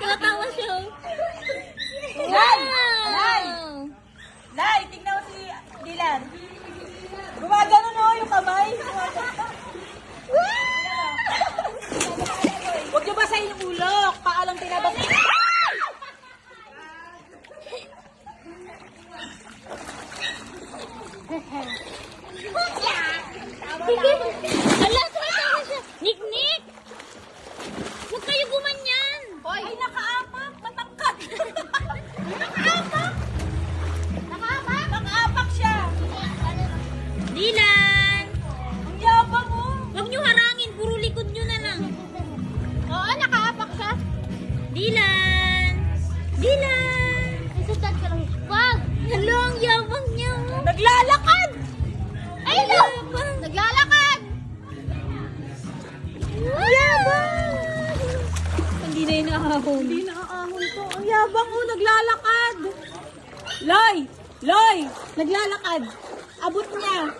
Tumatawa siya. Lai, tingnan mo si Dylan. Gumagano no yung kamay. Huwag niyo basahin yung ulo. Paalang pinabasa. Ala, tumatawa siya. Nick! Huwag kayo gumanyan. Ay, nakaapak. Matangkad. Nakaapak siya. Dylan! Ang yabang mo. Huwag niyo harangin. Puro likod niyo na lang. Oo, nakaapak siya. Dylan! Isutad ka lang. Wag! Hello, ang yabang niya. Naglalakad. Ay, no! Naglalakad. Yabang! Hindi na inaahon. Hindi naaahon to. Ang yabang mo, naglalakad. Loy! Naglalakad. Abot niya.